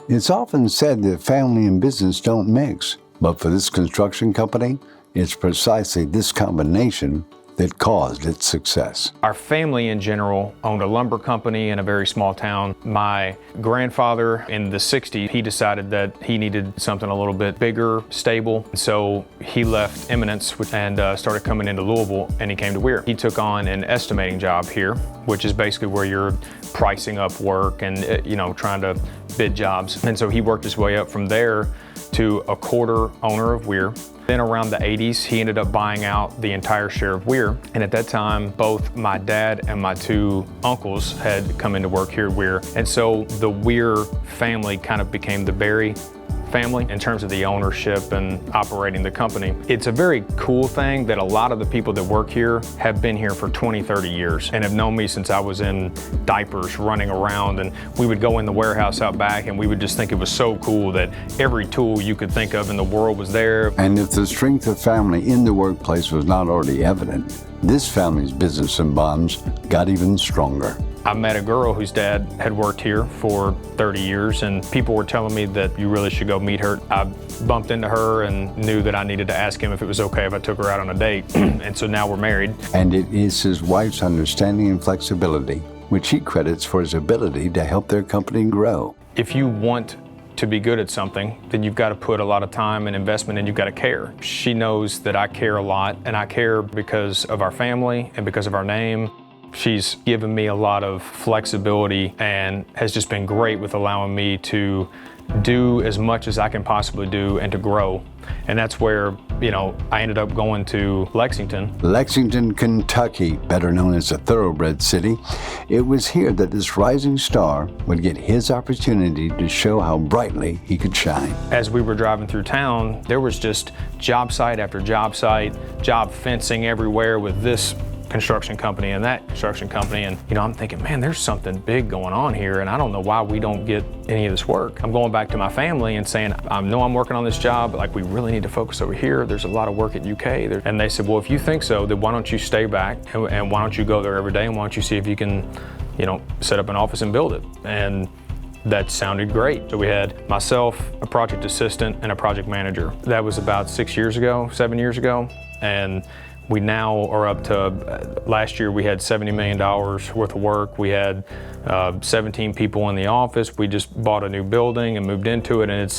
It's often said that family and business don't mix, but for this construction company, it's precisely this combination that caused its success. Our family in general owned a lumber company in a very small town. My grandfather in the 60s, he decided that he needed something a little bit bigger, stable. So he left Eminence and started coming into Louisville, and he came to WEHR. He took on an estimating job here, which is basically where you're pricing up work and trying to bid jobs. And so he worked his way up from there to a quarter owner of WEHR. Then around the 80s, he ended up buying out the entire share of WEHR. And at that time, both my dad and my two uncles had come into work here at WEHR. And so the WEHR family kind of became the Berry family in terms of the ownership and operating the company. It's a very cool thing that a lot of the people that work here have been here for 20, 30 years and have known me since I was in diapers running around, and we would go in the warehouse out back and we would just think it was so cool that every tool you could think of in the world was there. And if the strength of family in the workplace was not already evident, this family's business and bonds got even stronger. I met a girl whose dad had worked here for 30 years, and people were telling me that you really should go meet her. I bumped into her and knew that I needed to ask him if it was okay if I took her out on a date. And so now we're married. And it is his wife's understanding and flexibility, which he credits for his ability to help their company grow. If you want to be good at something, then you've got to put a lot of time and investment and you've got to care. She knows that I care a lot, and I care because of our family and because of our name. She's given me a lot of flexibility and has just been great with allowing me to do as much as I can possibly do and to grow. And that's where, I ended up going to Lexington. Lexington, Kentucky, better known as a thoroughbred city. It was here that this rising star would get his opportunity to show how brightly he could shine. As we were driving through town, there was just job site after job site, job fencing everywhere with this construction company and that construction company, and I'm thinking, man, there's something big going on here, and I don't know why we don't get any of this work. I'm going back to my family and saying, I know I'm working on this job, but we really need to focus over here. There's a lot of work at UK. And they said, well, if you think so, then why don't you stay back and why don't you go there every day, and why don't you see if you can, set up an office and build it. And that sounded great. So we had myself, a project assistant, and a project manager. That was about 7 years ago, and we now are up to, last year we had $70 million worth of work. We had 17 people in the office. We just bought a new building and moved into it, and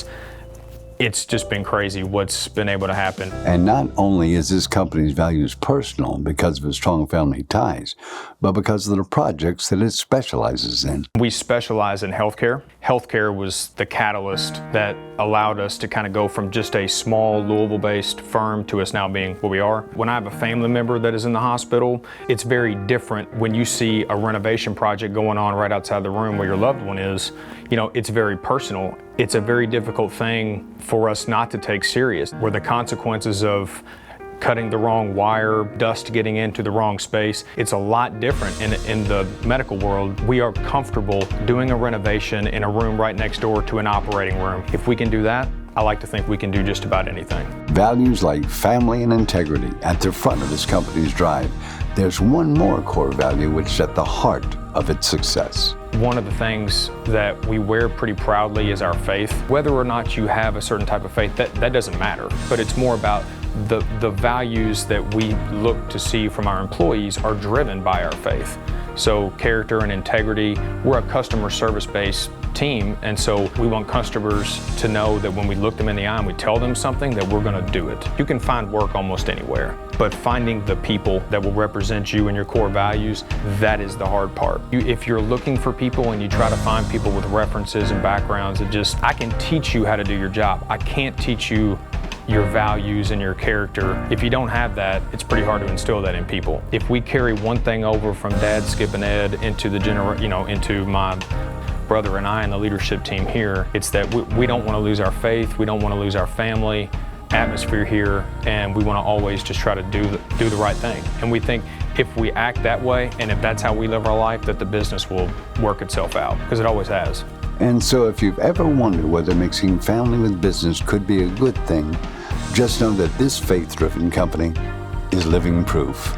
it's just been crazy what's been able to happen. And not only is this company's values personal because of its strong family ties, but because of the projects that it specializes in. We specialize in healthcare. Healthcare was the catalyst that allowed us to kind of go from just a small Louisville-based firm to us now being what we are. When I have a family member that is in the hospital, it's very different when you see a renovation project going on right outside the room where your loved one is. It's very personal. It's a very difficult thing for us not to take serious, where the consequences of cutting the wrong wire, dust getting into the wrong space, it's a lot different in the medical world. We are comfortable doing a renovation in a room right next door to an operating room. If we can do that, I like to think we can do just about anything. Values like family and integrity at the front of this company's drive. There's one more core value which is at the heart of its success. One of the things that we wear pretty proudly is our faith. Whether or not you have a certain type of faith, that doesn't matter, but it's more about the values that we look to see from our employees are driven by our faith. So character and integrity, we're a customer service-based team, and so we want customers to know that when we look them in the eye and we tell them something, that we're going to do it. You can find work almost anywhere, but finding the people that will represent you and your core values, that is the hard part. If you're looking for people and you try to find people with references and backgrounds, I can teach you how to do your job. I can't teach you your values and your character. If you don't have that, it's pretty hard to instill that in people. If we carry one thing over from Dad, Skip, and Ed into into my brother and I and the leadership team here, it's that we don't want to lose our faith, we don't want to lose our family atmosphere here, and we want to always just try to do the right thing. And we think if we act that way, and if that's how we live our life, that the business will work itself out, because it always has. And so if you've ever wondered whether mixing family with business could be a good thing, just know that this faith-driven company is living proof.